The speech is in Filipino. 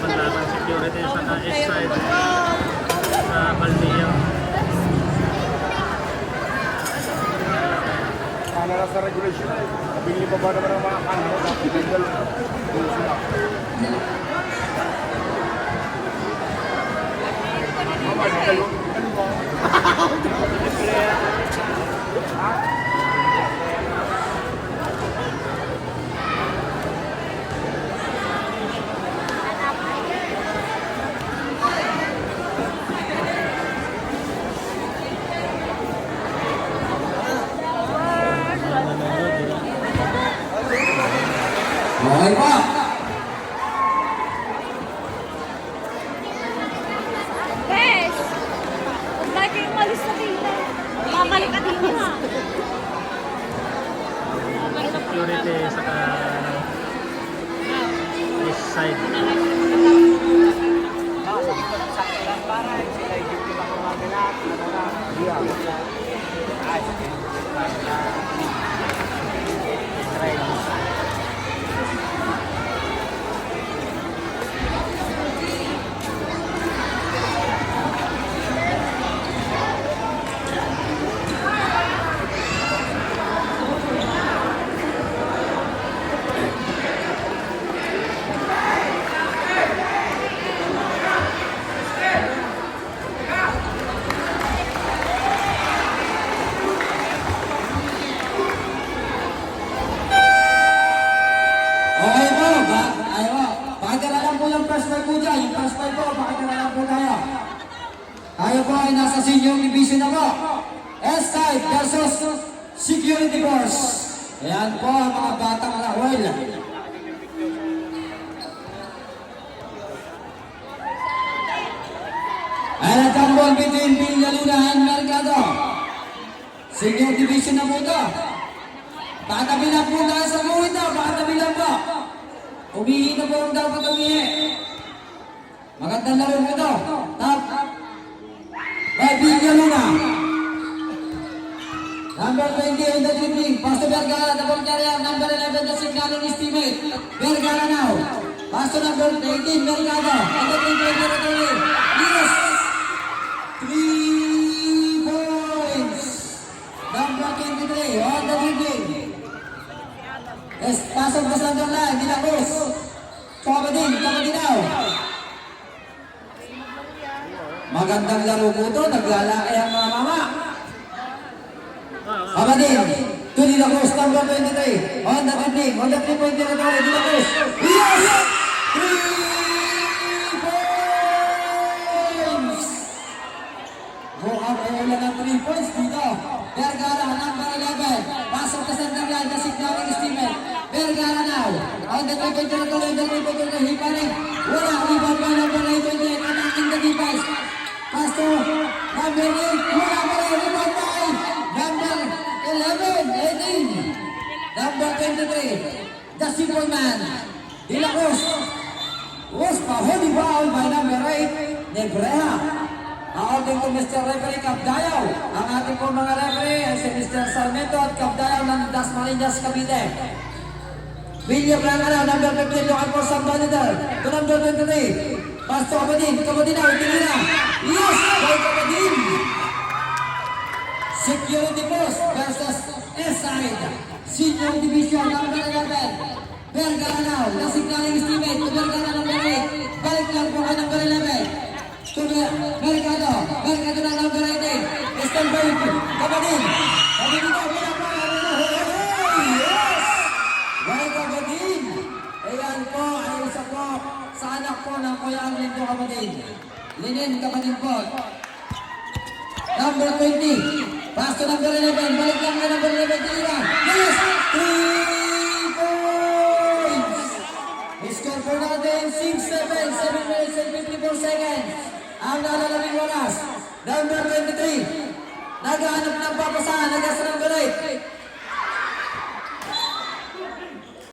Panlatang security sa east side sa Baldeo. Sana lang sa regulation na nabili pa ba naman ang mga kanto dapat legal doon sila. Ano ba? Okay pa. Bes! Huwag lagi yung malis na dito. Mamalik ka dito ha. Security sa east side. Okay po. Pakitira lang po yung first five po dyan. Yung first five po, pakitira lang po tayo. Tayo po ay nasa senior division na po. S-side versus security force. Ayan po ang mga batang Rahul. Ayan ang tambol between Villaluna and Mercado. Senior division na po ito. Pakatabi lang po tayo sa buhay ito. Pakatabi lang po. Umihi na po ang dapat umihi. Magandang laro po ito. Top. By Villaluna. Number 20 on the dribbling. Pass to Vergara. The ball carrier. Number 11, the signaling his teammate. Vergara now. Pass to number 18, Mercado. On the dribbling territory. Yes. 3 points. Number 23 on the dribbling. Yes, pasok sa center line. Dilacruz. Kabadin now. Magandang laro po ito. Naglalaki ang mga mama. Kabadin. To Dilacruz, number 23. On the dribbling. On the 3-point territory. Dilacruz. Yes! 3 points! Mukhang wala ng 3 points dito. Vergara, number 11. Pasok sa center line. The signaling Steven. Vergara now. On the 3-point territory. The 3-point territory. Hiparin. Wala. Rebound by number 9-28. Attacking the defense. Pass to number 8. Wala pa rin. Rebound by number 11. 18. Number 23. The simple man. Dilacruz. Was pa-holy foul by number 8. Nebreha. According to Mr. Referee Cabdayaw, ang ating po mga referee ay si Mr. Sarmento at Cabdayaw ng Dasmariñas, Cavite. William Langana, number 15, looking for some monitor. To number 23, pass to Kabadin. Kabadin na, itinira. Yes, by Kabadin. Security Force versus S-side. Senior Division, number 11. Vergara now, nasignaling estimate to Vergara number 8. Balik lang po kay number 11. To Mercado. Mercado na number 18. Eastern Bay. Kabadin. Kabadin na. Yes! By Kabadin. Ayan po ay isa po sa anak po ng Kuya Arlindo Kabadin. Linin Kabadin po. Number 20. Pass to number 11. Balik lang na number 11. Tira. Yes! 3 points! Score for natin 6-7. 7 minutes and 54 seconds. Ang nalalabing oras. Number 23. Naghahanap ng papasahan. Nagasa ng galit.